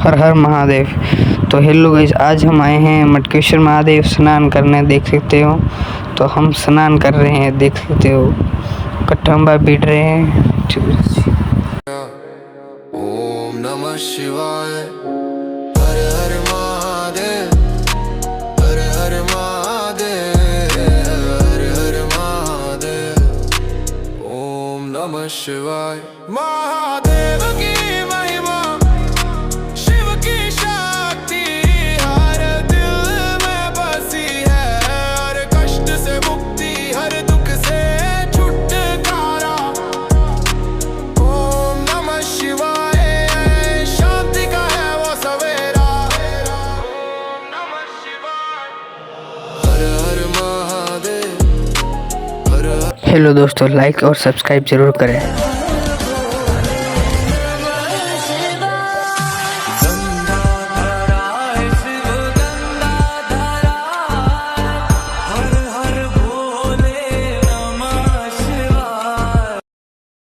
हर हर महादेव। तो hello guys, आज हम आए हैं मटकेश्वर महादेव स्नान करने, देख सकते हो। तो हम स्नान कर रहे हैं, देख सकते हो, कट्टम्बा पीट रहे हैं। ओम नमः शिवाय, हर हर महादेव, हर हर महादेव, हर हर महादेव। ओम नमः शिवाय। महादेव की महिमा, शिव की शक्ति हर दिल में बसी है। हर कष्ट से मुक्ति, हर दुख से छुटकारा। ओम नमः शिवाय, शांति का है वो सवेरा। ओम नमः शिवाय, हर हर महादेव, हर हर। हेलो दोस्तों, लाइक और सब्सक्राइब जरूर करें।